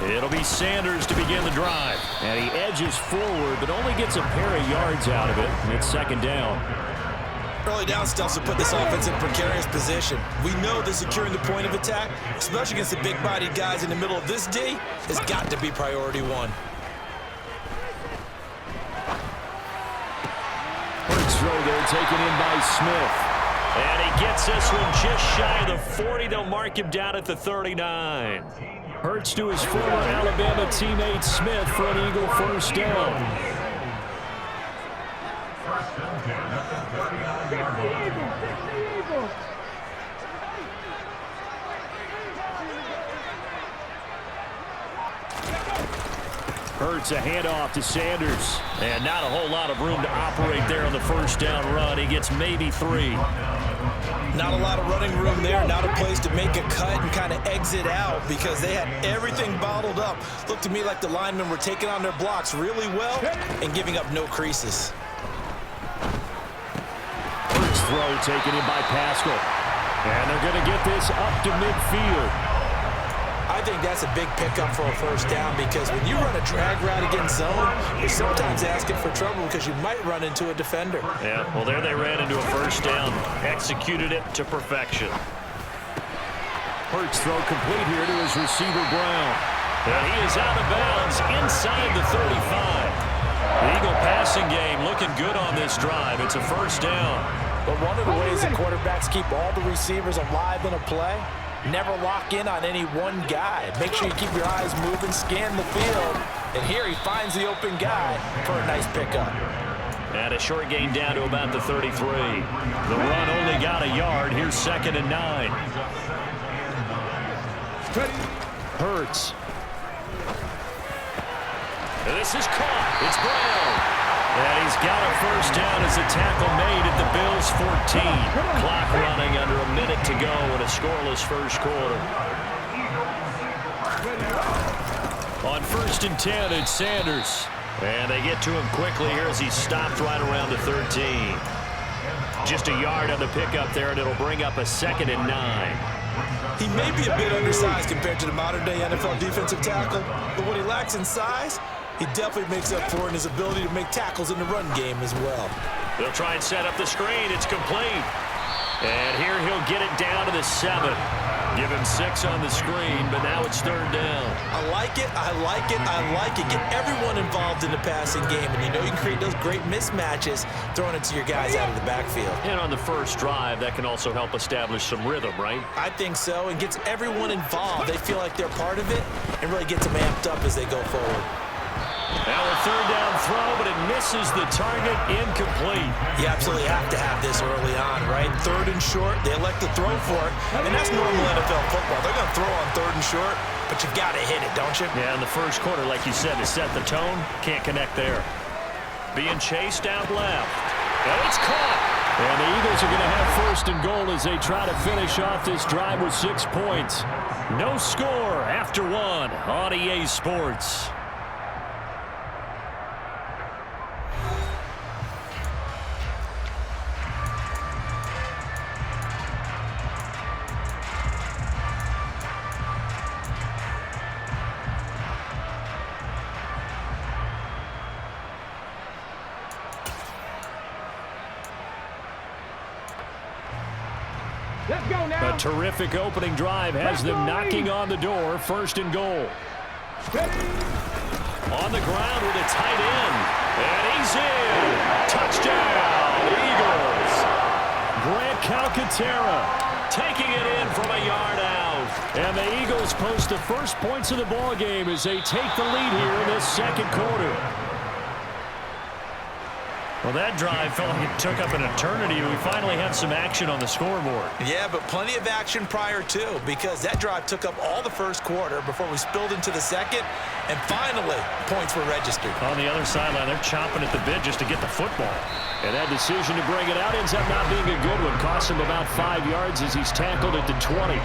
It'll be Sanders to begin the drive. And he edges forward, but only gets a pair of yards out of it. And it's second down. Early down stuff to put this offense in precarious position. We know that securing the point of attack, especially against the big-bodied guys in the middle of this D, has got to be priority one. First throw there taken in by Smith. And he gets this one just shy of the 40. They'll mark him down at the 39. Hurts to his former Alabama teammate Smith for an Eagle first down. Hurts a handoff to Sanders. And not a whole lot of room to operate there on the first down run. He gets maybe 3. Not a lot of running room there. Not a place to make a cut and kind of exit out because they had everything bottled up. Looked to me like the linemen were taking on their blocks really well and giving up no creases. First throw taken in by Pascal. And they're going to get this up to midfield. I think that's a big pickup for a first down because when you run a drag route against zone, you're sometimes asking for trouble because you might run into a defender. Yeah, well, there they ran into a first down. Executed it to perfection. Hurts throw complete here to his receiver, Brown. And he is out of bounds inside the 35. The Eagle passing game looking good on this drive. It's a first down. But one of the ways that quarterbacks keep all the receivers alive in a play, never lock in on any one guy. Make sure you keep your eyes moving, scan the field. And here he finds the open guy for a nice pickup. And a short gain down to about the 33. The run only got a yard. Here's 2nd and 9. Hurts. And this is caught. It's Brown. And he's got a first down as a tackle made at the Bills' 14. Clock running under a minute to go in a scoreless first quarter. On 1st and 10, it's Sanders. And they get to him quickly here as he stopped right around the 13. Just a yard on the pickup there, and it'll bring up a 2nd and 9. He may be a bit undersized compared to the modern-day NFL defensive tackle, but what he lacks in size, he definitely makes up for in his ability to make tackles in the run game as well. They'll try and set up the screen. It's complete. And here he'll get it down to the 7. Give him 6 on the screen, but now it's 3rd down. I like it, I like it, I like it. Get everyone involved in the passing game, and you know you can create those great mismatches throwing it to your guys out of the backfield. And on the first drive, that can also help establish some rhythm, right? I think so, and gets everyone involved. They feel like they're part of it and really gets them amped up as they go forward. Now a 3rd down throw, but it misses the target, incomplete. You absolutely have to have this early on, right? 3rd and short, they elect to throw for it, and that's normal NFL football. They're going to throw on 3rd and short, but you've got to hit it, don't you? Yeah, in the first quarter, like you said, to set the tone, can't connect there. Being chased out left, and it's caught. And the Eagles are going to have 1st and goal as they try to finish off this drive with 6 points. No score after 1 on EA Sports. A terrific opening drive has them knocking on the door. 1st and goal. On the ground with a tight end. And he's in. Touchdown, Eagles. Grant Calcaterra taking it in from a yard out. And the Eagles post the first points of the ball game as they take the lead here in this 2nd quarter. Well, that drive felt like it took up an eternity. We finally have some action on the scoreboard. Yeah, but plenty of action prior to, because that drive took up all the first quarter before we spilled into the 2nd, and finally, points were registered. On the other sideline, they're chomping at the bit just to get the football. And that decision to bring it out ends up not being a good one. Costs him about 5 yards as he's tackled at the 20.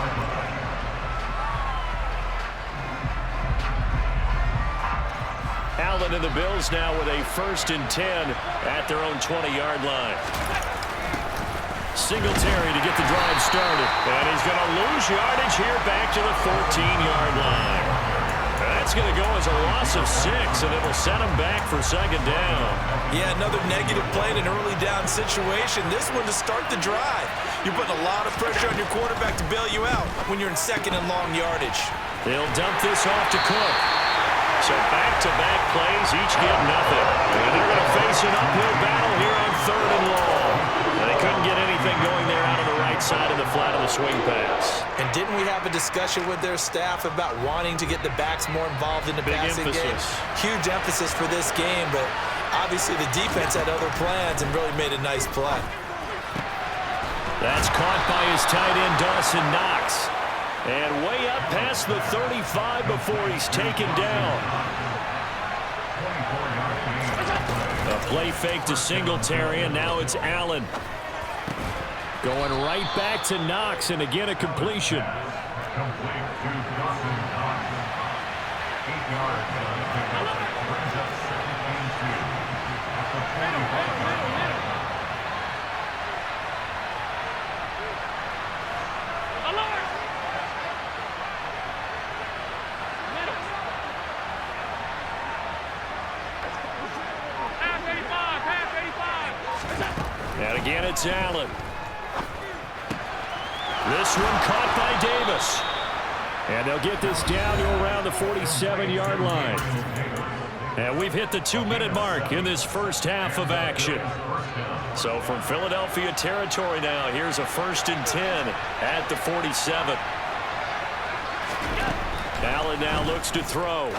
Allen and the Bills now with a 1st and 10 at their own 20-yard line. Singletary to get the drive started. And he's going to lose yardage here back to the 14-yard line. That's going to go as a loss of 6, and it will set him back for second down. Yeah, another negative play in an early down situation. This one to start the drive. You're putting a lot of pressure on your quarterback to bail you out when you're in second and long yardage. They'll dump this off to Cook. So back-to-back plays, each get nothing. And they're going to face an uphill battle here on 3rd and long. And they couldn't get anything going there out on the right side of the flat of the swing pass. And didn't we have a discussion with their staff about wanting to get the backs more involved in the passing game? Huge emphasis for this game, but obviously the defense had other plans and really made a nice play. That's caught by his tight end, Dawson Knox. And way up past the 35 before he's taken down. A play fake to Singletary, and now it's Allen. Going right back to Knox, and again a completion. And again, it's Allen. This one caught by Davis. And they'll get this down to around the 47-yard line. And we've hit the 2-minute mark in this first half of action. So from Philadelphia territory now, here's a 1st and 10 at the 47. Allen now looks to throw.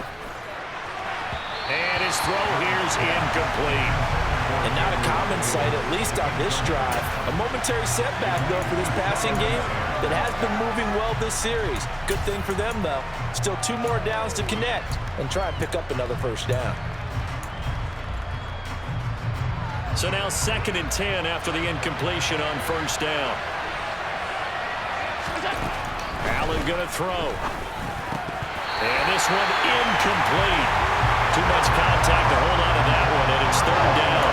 And his throw here's incomplete. And not a common sight, at least on this drive. A momentary setback, though, for this passing game that has been moving well this series. Good thing for them, though. Still 2 more downs to connect and try and pick up another first down. So now 2nd and 10 after the incompletion on 1st down. Allen going to throw. And this one incomplete. Too much contact to hold on to that one, and it's 3rd down.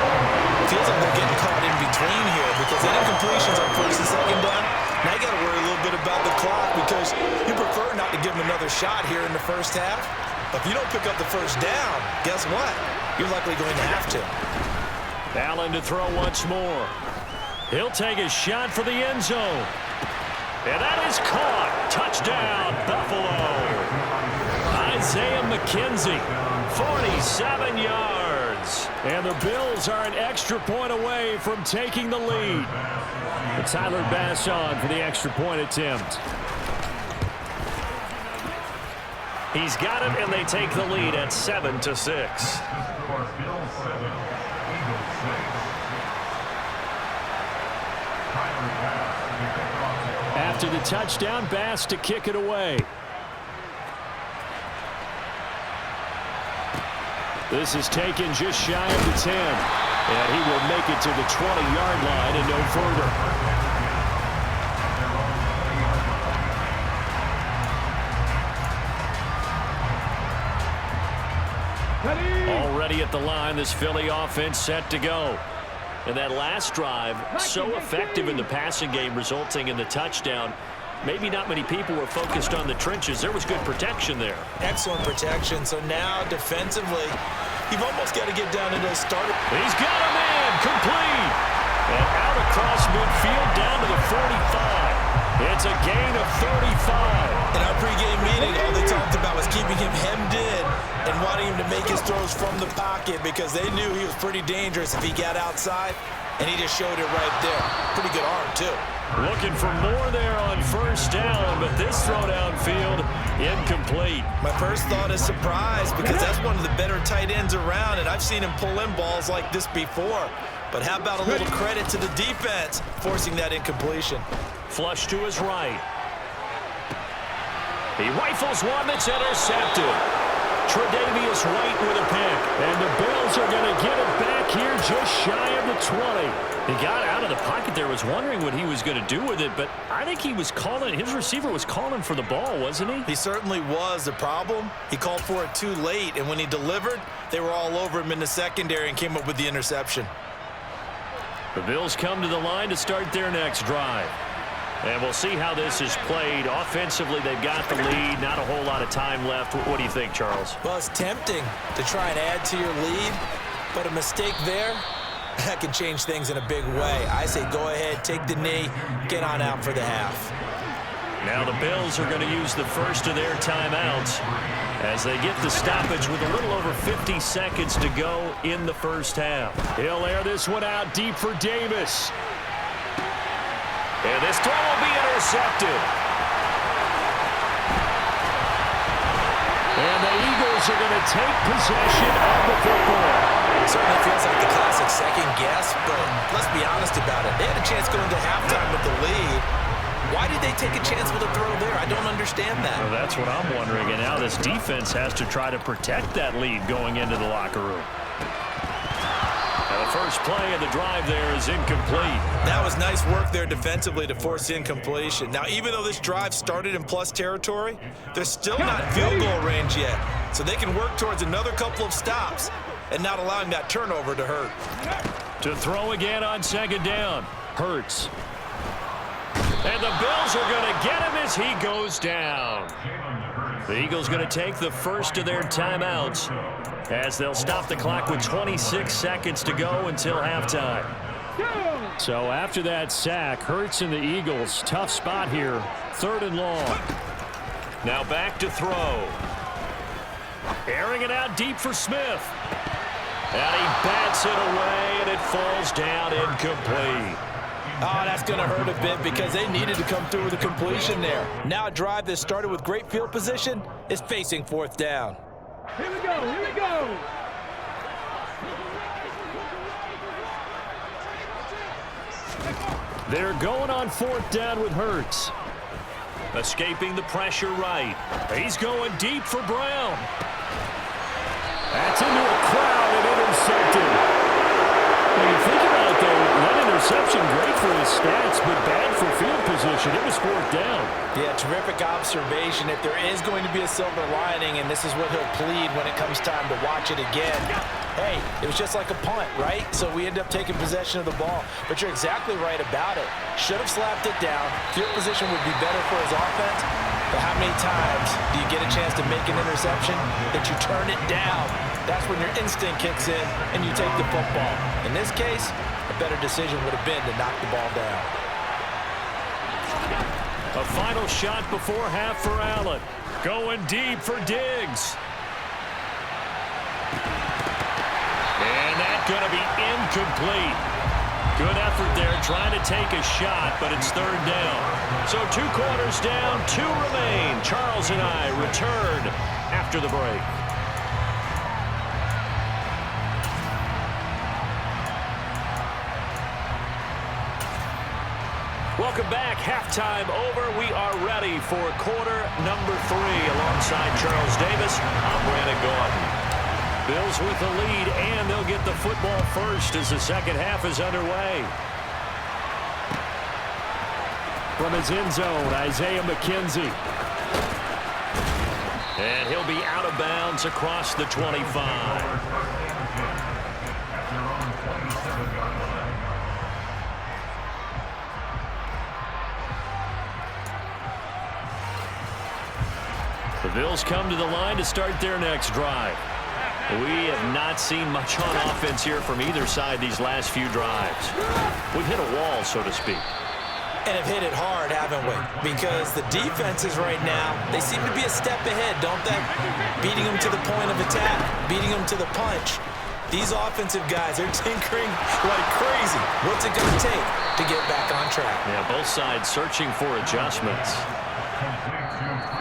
Feels like they're getting caught in between here because the incompletions on 1st and 2nd down. Now you got to worry a little bit about the clock because you prefer not to give them another shot here in the first half. But if you don't pick up the first down, guess what? You're likely going to have to. Allen to throw once more. He'll take a shot for the end zone. And that is caught. Touchdown, Buffalo. Isaiah McKenzie, 47 yards. And the Bills are an extra point away from taking the lead. And Tyler Bass on for the extra point attempt. He's got it, and they take the lead at 7-6. After the touchdown, Bass to kick it away. This is taken just shy of the 10. And he will make it to the 20-yard line and no further. Already at the line, this Philly offense set to go. And that last drive, so effective in the passing game, resulting in the touchdown. Maybe not many people were focused on the trenches. There was good protection there. Excellent protection. So now defensively, you've almost got to get down into the starter. He's got a man complete. And out across midfield down to the 45. It's a gain of 35. In our pregame meeting, all they talked about was keeping him hemmed in and wanting him to make his throws from the pocket because they knew he was pretty dangerous if he got outside, and he just showed it right there. Pretty good arm, too. Looking for more there on 1st down, but this throw downfield incomplete. My first thought is surprise because that's one of the better tight ends around, and I've seen him pull in balls like this before. But how about a little credit to the defense forcing that incompletion? Flush to his right. He rifles one that's intercepted. Tre'Davious White with a pick. And the Bills are going to get it back here just shy of the 20. He got out of the pocket there, was wondering what he was going to do with it, but I think he was calling, his receiver was calling for the ball, wasn't he? He certainly was. The problem, he called for it too late, and when he delivered, they were all over him in the secondary and came up with the interception. The Bills come to the line to start their next drive. And we'll see how this is played. Offensively, they've got the lead. Not a whole lot of time left. What do you think, Charles? Well, it's tempting to try and add to your lead, but a mistake there, that can change things in a big way. I say go ahead, take the knee, get on out for the half. Now the Bills are going to use the first of their timeouts as they get the stoppage with a little over 50 seconds to go in the first half. He'll air this one out deep for Davis. And this throw will be intercepted. And the Eagles are going to take possession of the football. It certainly feels like the classic second guess, but let's be honest about it. They had a chance going to halftime with the lead. Why did they take a chance with a throw there? I don't understand that. Well, that's what I'm wondering. And now this defense has to try to protect that lead going into the locker room. Now the first play of the drive there is incomplete. That was nice work there defensively to force incompletion. Now, even though this drive started in plus territory, they're still not field goal range yet. So they can work towards another couple of stops and not allowing that turnover to hurt. To throw again on second down. Hurts. And the Bills are going to get him as he goes down. The Eagles going to take the first of their timeouts as they'll stop the clock with 26 seconds to go until halftime. So after that sack, Hurts and the Eagles, tough spot here, 3rd and long. Now back to throw. Airing it out deep for Smith. And he bats it away, and it falls down incomplete. Oh, that's going to hurt a bit because they needed to come through with a completion there. Now a drive that started with great field position is facing 4th down. Here we go, here we go. They're going on 4th down with Hurts. Escaping the pressure right. He's going deep for Brown. That's into a crowd and intercepted. When you think about it, though, that interception, great for his stats, but bad for field position. It was 4th down. Yeah, terrific observation. If there is going to be a silver lining, and this is what he'll plead when it comes time to watch it again, hey, it was just like a punt, right? So we end up taking possession of the ball. But you're exactly right about it. Should have slapped it down. Field position would be better for his offense. But how many times do you get a chance to make an interception that you turn it down? That's when your instinct kicks in and you take the football. In this case, a better decision would have been to knock the ball down. A final shot before half for Allen. Going deep for Diggs. And that's going to be incomplete. Good effort there trying to take a shot, but it's 3rd down. So 2 quarters down, 2 remain. Charles and I return after the break. Welcome back. Halftime over. We are ready for quarter number 3. Alongside Charles Davis, I'm Brandon Gordon. Bills with the lead, and they'll get the football first as the second half is underway. From his end zone, Isaiah McKenzie. And he'll be out of bounds across the 25. The Bills come to the line to start their next drive. We have not seen much on offense here from either side these last few drives. We've hit a wall, so to speak. And have hit it hard, haven't we? Because the defenses right now, they seem to be a step ahead, don't they? Beating them to the point of attack, beating them to the punch. These offensive guys, they're tinkering like crazy. What's it going to take to get back on track? Yeah, both sides searching for adjustments.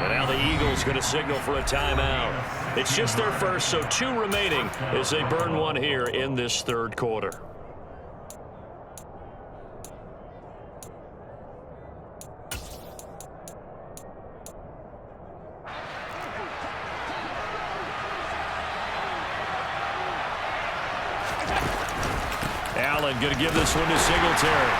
And now the Eagles going to signal for a timeout. It's just their first, so 2 remaining as they burn one here in this 3rd quarter. Allen going to give this one to Singletary.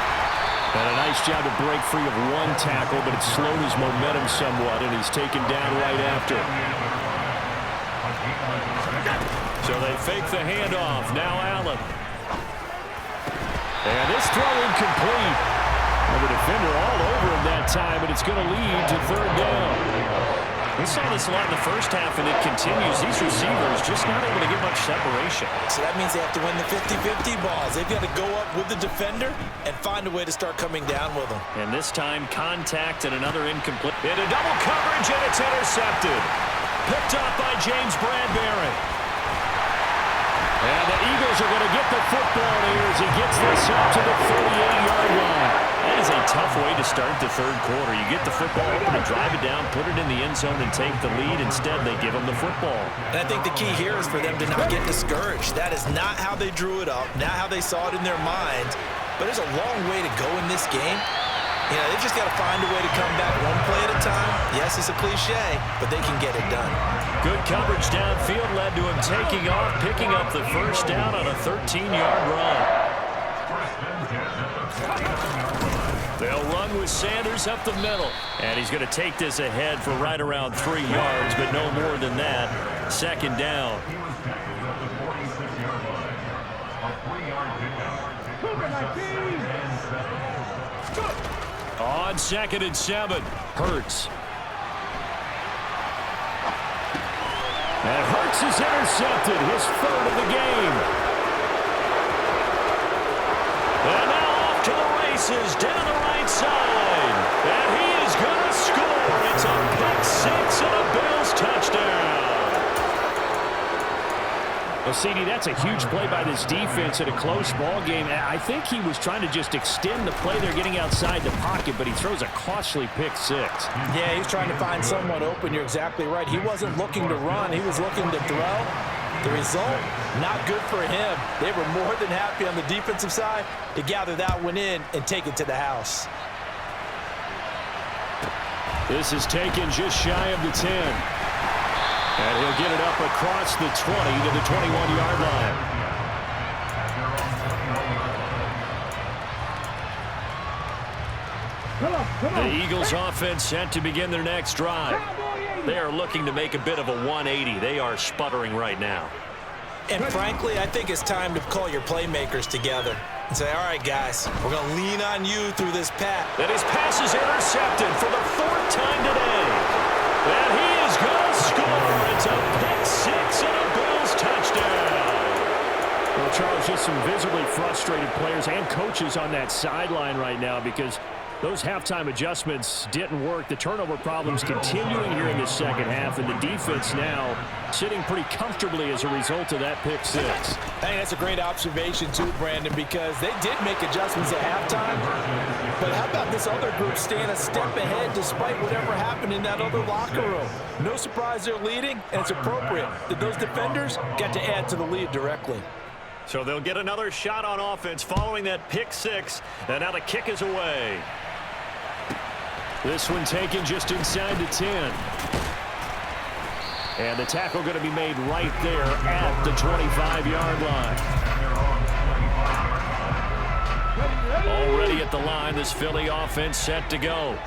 And a nice job to break free of 1 tackle, but it slowed his momentum somewhat, and he's taken down right after. So they fake the handoff. Now Allen. And this throw incomplete. Well, the defender all over him that time, and it's going to lead to third down. We saw this a lot in the first half, and it continues. These receivers just not able to get much separation. So that means they have to win the 50-50 balls. They've got to go up with the defender and find a way to start coming down with them. And this time, contact and another incomplete. Into double coverage, and it's intercepted. Picked up by James Bradbury. And the Eagles are going to get the football here as he gets this up to the 38-yard line. That is a tough way to start the third quarter. You get the football open and drive it down, put it in the end zone, and take the lead. Instead, they give them the football. And I think the key here is for them to not get discouraged. That is not how they drew it up, not how they saw it in their minds. But there's a long way to go in this game. You know, they've just got to find a way to come back one play at a time. Yes, it's a cliche, but they can get it done. Good coverage downfield led to him taking off, picking up the first down on a 13-yard run. They'll run with Sanders up the middle. And he's going to take this ahead for right around 3 yards, but no more than that. Second down. On 2nd and 7, Hurts. And Hurts is intercepted, his third of the game. And now off to the races, down the right side. And he is going to score. It's a pick six and a Bills touchdown. Well, CD, that's a huge play by this defense in a close ball game. I think he was trying to just extend the play. They're getting outside the pocket, but he throws a costly pick six. Yeah, he's trying to find someone open. You're exactly right. He wasn't looking to run. He was looking to throw. The result, not good for him. They were more than happy on the defensive side to gather that one in and take it to the house. This is taken just shy of the 10. And he'll get it up across the 20 to the 21-yard line. The Eagles offense set to begin their next drive. They are looking to make a bit of a 180. They are sputtering right now. And frankly, I think it's time to call your playmakers together and say, all right, guys, we're going to lean on you through this pass. And his pass is intercepted for the 4th time today. And he is going to score. It's a pick six and a Bills touchdown. Well, Charles, just some visibly frustrated players and coaches on that sideline right now because those halftime adjustments didn't work. The turnover problems continuing here in the second half, and the defense now sitting pretty comfortably as a result of that pick six. I think that's a great observation too, Brandon, because they did make adjustments at halftime. But how about this other group staying a step ahead despite whatever happened in that other locker room? No surprise they're leading, and it's appropriate that those defenders got to add to the lead directly. So they'll get another shot on offense following that pick six, and now the kick is away. This one taken just inside the 10. And the tackle going to be made right there at the 25-yard line. Already at the line, this Philly offense set to go.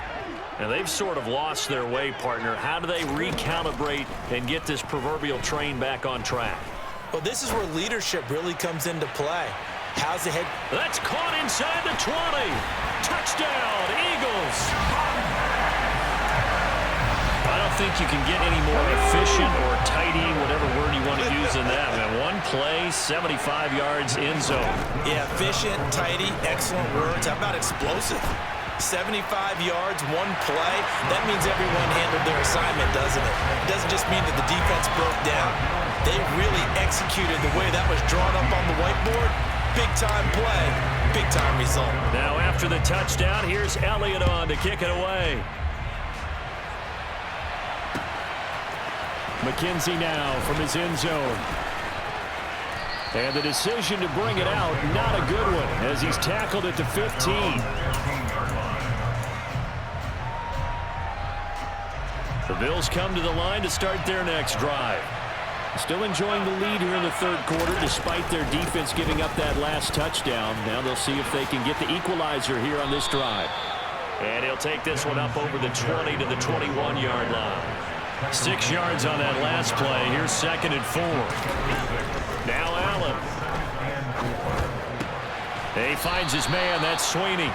And they've sort of lost their way, partner. How do they recalibrate and get this proverbial train back on track? Well, this is where leadership really comes into play. How's the head? That's caught inside the 20. Touchdown, Eagles. I don't think you can get any more efficient or tidy, whatever word you want to use in that. Man, one play, 75 yards in zone. Yeah, efficient, tidy, excellent words. How about explosive? 75 yards, one play. That means everyone handled their assignment, doesn't it? It doesn't just mean that the defense broke down. They really executed the way that was drawn up on the whiteboard. Big-time play, big-time result. Now after the touchdown, here's Elliott on to kick it away. McKenzie now from his end zone. And the decision to bring it out, not a good one, as he's tackled at the 15. The Bills come to the line to start their next drive. Still enjoying the lead here in the third quarter despite their defense giving up that last touchdown. Now they'll see if they can get the equalizer here on this drive. And he'll take this one up over the 20 to the 21-yard line. 6 yards on that last play. Here's 2nd and 4. Now Allen. He finds his man. That's Sweeney.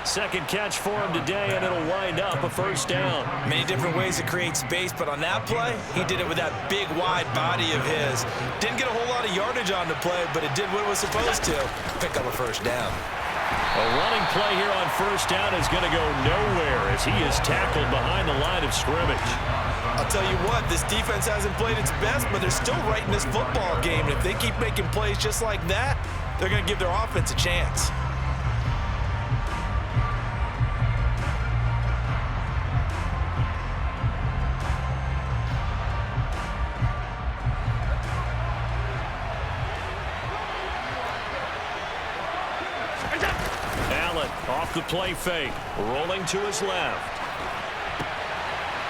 Second catch for him today, and it'll wind up a first down. Many different ways to create space, but on that play, he did it with that big, wide body of his. Didn't get a whole lot of yardage on the play, but it did what it was supposed to. Pick up a first down. A running play here on first down is going to go nowhere as he is tackled behind the line of scrimmage. I'll tell you what, this defense hasn't played its best, but they're still right in this football game. And if they keep making plays just like that, they're going to give their offense a chance. Off the play fake, rolling to his left.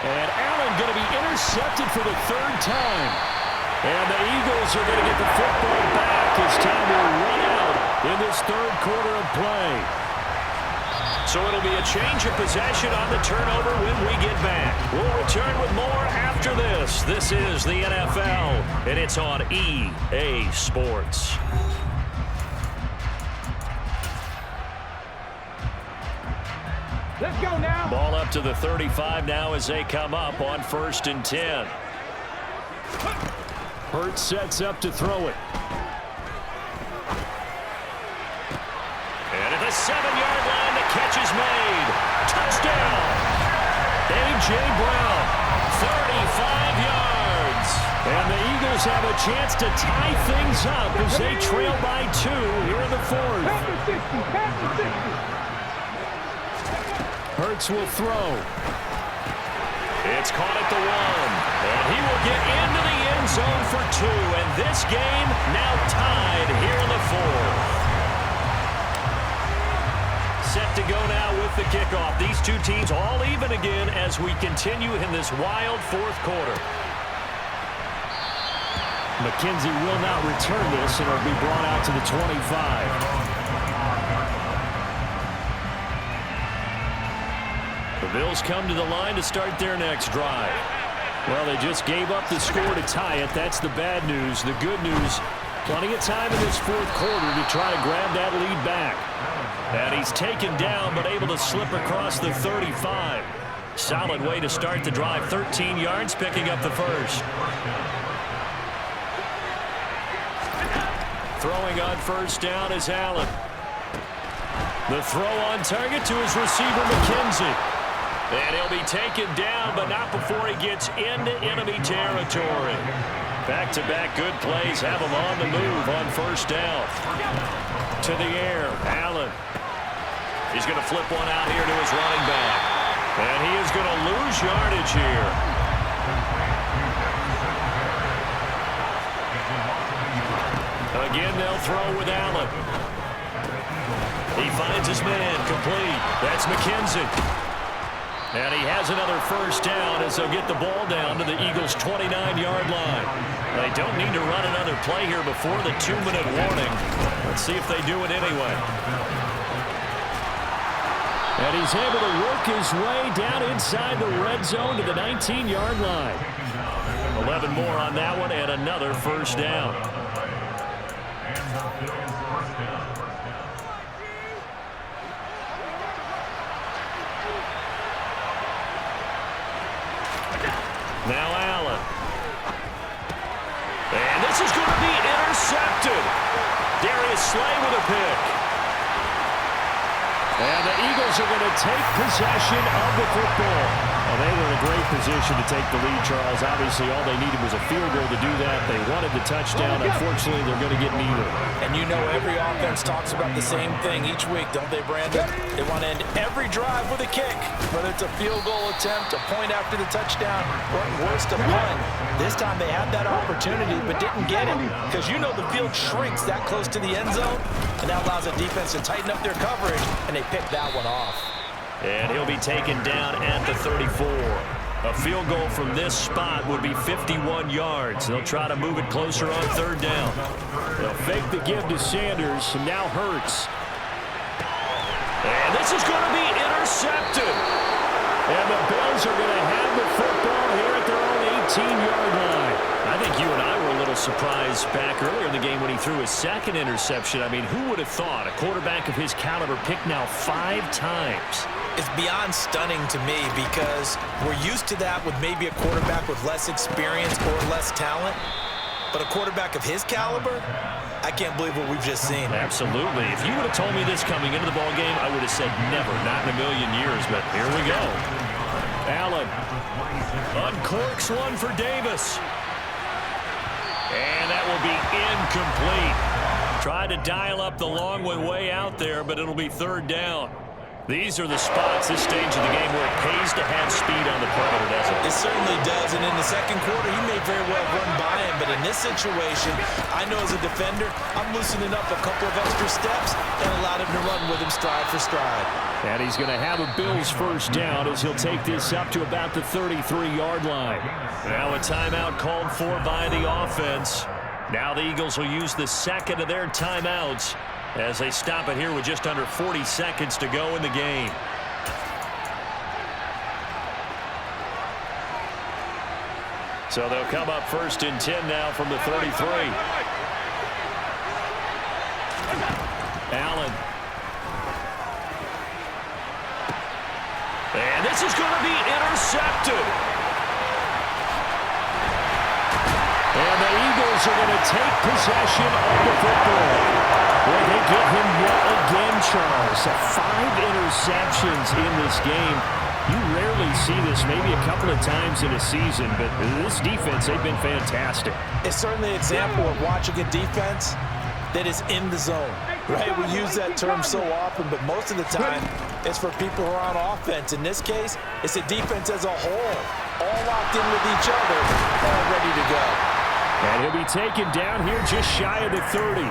And Allen going to be intercepted for the third time. And the Eagles are going to get the football back as time will run out in this third quarter of play. So it'll be a change of possession on the turnover when we get back. We'll return with more after this. This is the NFL, and it's on EA Sports. Let's go now. Ball up to the 35 now as they come up on 1st and 10. Hurts sets up to throw it. And at the 7-yard line, the catch is made. Touchdown! A.J. Brown, 35 yards. And the Eagles have a chance to tie things up as they trail by 2 here in the 4th. Pass the 60. Hurts will throw. It's caught at the 1. And he will get into the end zone for 2. And this game now tied here in the 4th. Set to go now with the kickoff. These two teams all even again as we continue in this wild 4th quarter. McKenzie will not return this, and it'll be brought out to the 25. The Bills come to the line to start their next drive. Well, they just gave up the score to tie it. That's the bad news. The good news, plenty of time in this 4th quarter to try to grab that lead back. And he's taken down but able to slip across the 35. Solid way to start the drive. 13 yards, picking up the first. Throwing on first down is Allen. The throw on target to his receiver, McKenzie. And he'll be taken down, but not before he gets into enemy territory. Back-to-back good plays have him on the move on first down. To the air, Allen. He's going to flip one out here to his running back. And he is going to lose yardage here. Again, they'll throw with Allen. He finds his man, complete. That's McKenzie. And he has another first down as they'll get the ball down to the Eagles' 29-yard line. They don't need to run another play here before the 2-minute warning. Let's see if they do it anyway. And he's able to work his way down inside the red zone to the 19-yard line. 11 more on that one and another first down. Now Allen. And this is going to be intercepted. Darius Slay with a pick. And the Eagles are going to take possession of the football. Well, they were in a great position to take the lead, Charles. Obviously, all they needed was a field goal to do that. They wanted the touchdown. Unfortunately, they're going to get neither. And you know every offense talks about the same thing each week, don't they, Brandon? They want to end every drive with a kick, whether it's a field goal attempt, a point after the touchdown, or worse, a punt. This time they had that opportunity but didn't get it because you know the field shrinks that close to the end zone, and that allows the defense to tighten up their coverage, and they pick that one off. And he'll be taken down at the 34. A field goal from this spot would be 51 yards. They'll try to move it closer on third down. They'll fake the give to Sanders, and now Hurts. And this is going to be intercepted. And the Bills are going to have the football here at their own 18-yard line. I think you and I were a little little surprise back earlier in the game when he threw his second interception. I mean, who would have thought a quarterback of his caliber picked now 5 times? It's beyond stunning to me because we're used to that with maybe a quarterback with less experience or less talent. But a quarterback of his caliber, I can't believe what we've just seen. Absolutely. If you would have told me this coming into the ballgame, I would have said never, not in a million years. But here we go. Allen uncorks one for Davis. And that will be incomplete. Tried to dial up the long one way out there, but it'll be 3rd down. These are the spots, this stage of the game, where it pays to have speed on the perimeter, doesn't it? It certainly does, and in the second quarter, he may very well run by him, but in this situation, I know as a defender, I'm loosening up a couple of extra steps and allowed him to run with him stride for stride. And he's going to have a Bills first down as he'll take this up to about the 33-yard line. Now a timeout called for by the offense. Now the Eagles will use the second of their timeouts as they stop it here with just under 40 seconds to go in the game. So they'll come up 1st and 10 now from the 33. Allen. And this is going to be intercepted. And the Eagles are going to take possession of the football. Boy, they get him yet again, Charles. 5 interceptions in this game. You rarely see this, maybe a couple of times in a season, but this defense, they've been fantastic. It's certainly an example of watching a defense that is in the zone, right? We use that term so often, but most of the time, it's for people who are on offense. In this case, it's a defense as a whole, all locked in with each other, all ready to go. And he'll be taken down here just shy of the 30.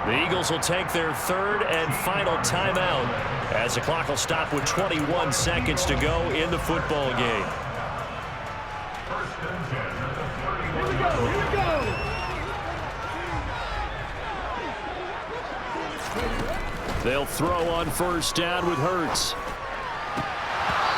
The Eagles will take their 3rd and final timeout as the clock will stop with 21 seconds to go in the football game. Here we go. They'll throw on 1st down with Hurts.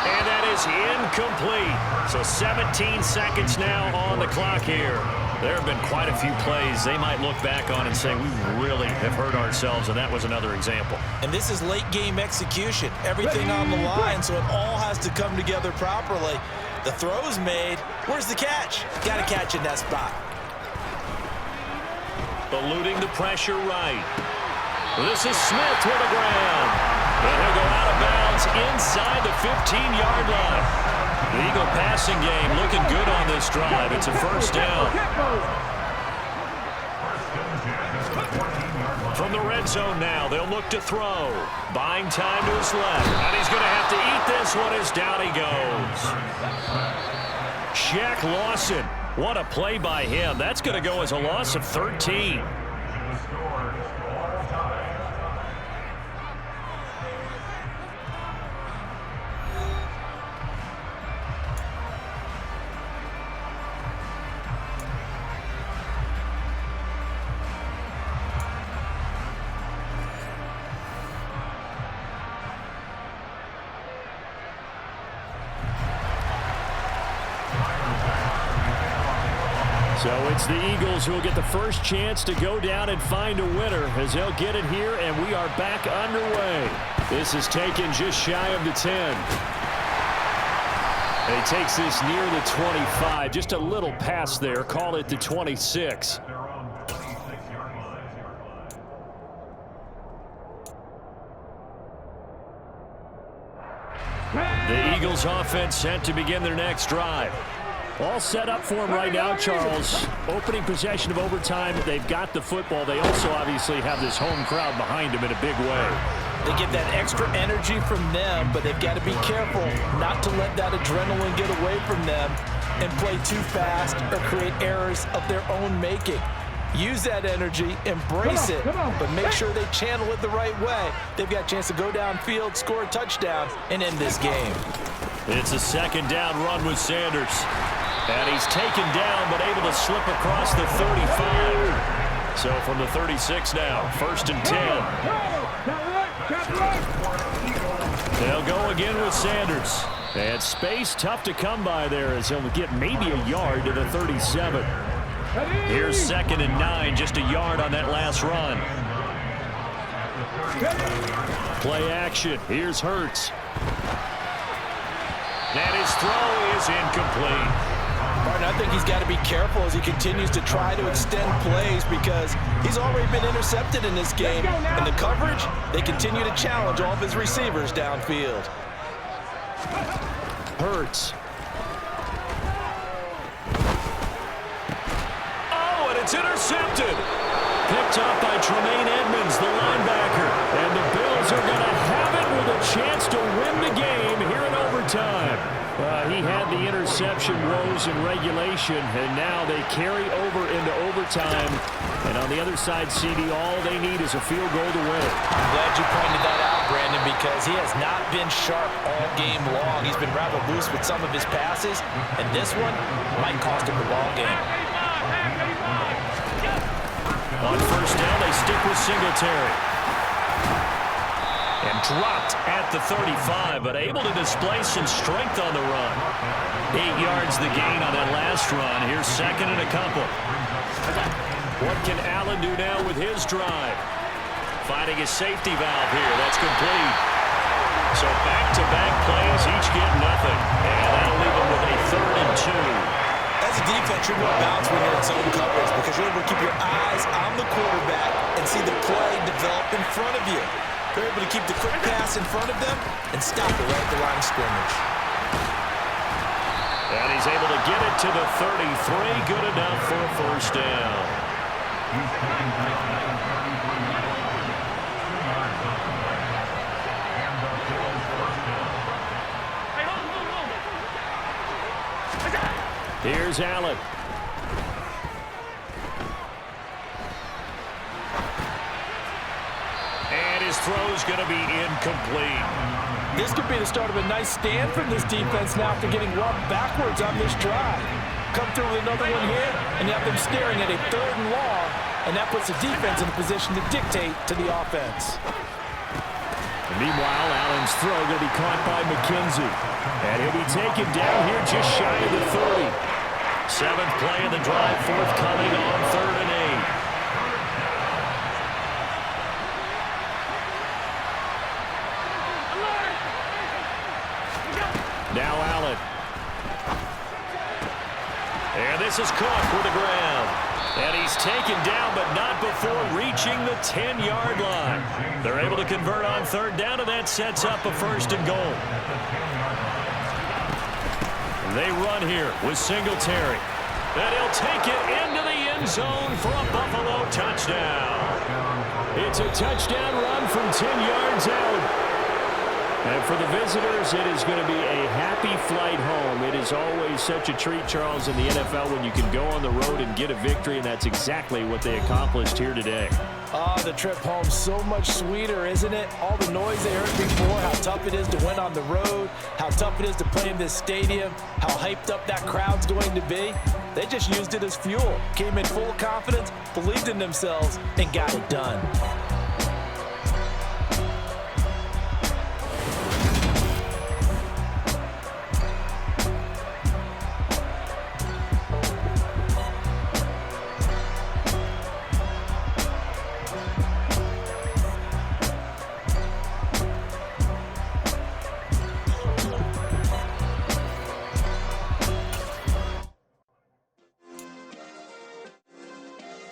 And that is incomplete. So 17 seconds now on the clock here. There have been quite a few plays they might look back on and say, we really have hurt ourselves, and that was another example. And this is late game execution. Everything on the line, so it all has to come together properly. The throw's made. Where's the catch? Got to catch in that spot. Eluding the pressure right. This is Smith to the ground. And he'll go out of bounds inside the 15-yard line. The Eagle passing game looking good on this drive. It's a 1st down. From the red zone now, they'll look to throw. Buying time to his left. And he's going to have to eat this one as down he goes. Shaq Lawson. What a play by him. That's going to go as a loss of 13. So it's the Eagles who will get the first chance to go down and find a winner as they'll get it here, and we are back underway. This is taken just shy of the 10. And he takes this near the 25. Just a little pass there. Call it the 26. The Eagles offense set to begin their next drive. All set up for him right now, Charles. Opening possession of overtime. They've got the football. They also obviously have this home crowd behind them in a big way. They get that extra energy from them, but they've got to be careful not to let that adrenaline get away from them and play too fast or create errors of their own making. Use that energy, embrace it, but make sure they channel it the right way. They've got a chance to go downfield, score a touchdown, and end this game. It's a 2nd down run with Sanders. And he's taken down, but able to slip across the 35. So from the 36 now, 1st and 10. They'll go again with Sanders. And space tough to come by there as he'll get maybe a yard to the 37. Here's 2nd and 9, just a yard on that last run. Play action. Here's Hurts. And his throw is incomplete. Martin, I think he's got to be careful as he continues to try to extend plays because he's already been intercepted in this game. And the coverage, they continue to challenge all of his receivers downfield. Hurts. Oh, and it's intercepted. Picked up by Tremaine Edmonds, the linebacker. And the Bills are going to have it with a chance to win the game here in overtime. He had the interception woes in regulation, and now they carry over into overtime. And on the other side, CD, all they need is a field goal to win it. I'm glad you pointed that out, Brandon, because he has not been sharp all game long. He's been rather loose with some of his passes, and this one might cost him the ball game. On first down, they stick with Singletary. And dropped at the 35, but able to display some strength on the run. 8 yards the gain on that last run. Here's 2nd and a couple. What can Allen do now with his drive? Finding his safety valve here. That's complete. So back-to-back plays, each get nothing. And that'll leave them with a 3rd and 2. As a defense, you're going to bounce when you're in zone coverage because you're able to keep your eyes on the quarterback and see the play develop in front of you. They're able to keep the quick pass in front of them and stop it right at the line of scrimmage. And he's able to get it to the 33. Good enough for a first down. Here's Allen. And his throw's going to be incomplete. This could be the start of a nice stand from this defense now after getting rubbed backwards on this drive. Come through with another one here, and you have them staring at a 3rd and long, and that puts the defense in a position to dictate to the offense. And meanwhile, Allen's throw going to be caught by McKenzie. And he'll be taken down here just shy of the 30. 7th play of the drive, forthcoming on 3rd and 8. Now Allen. And this is Cook with the ground. And he's taken down, but not before reaching the 10-yard line. They're able to convert on 3rd down, and that sets up a 1st and goal. They run here with Singletary. And he'll take it into the end zone for a Buffalo touchdown. It's a touchdown run from 10 yards out. And for the visitors, it is going to be a happy flight home. It is always such a treat, Charles, in the NFL when you can go on the road and get a victory, and that's exactly what they accomplished here today. Oh, the trip home so much sweeter, isn't it? All the noise they heard before, how tough it is to win on the road, how tough it is to play in this stadium, how hyped up that crowd's going to be. They just used it as fuel, came in full of confidence, believed in themselves, and got it done.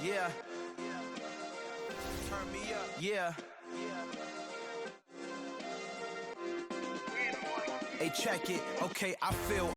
Yeah. Turn me up. Yeah. Hey, check it. Okay, I feel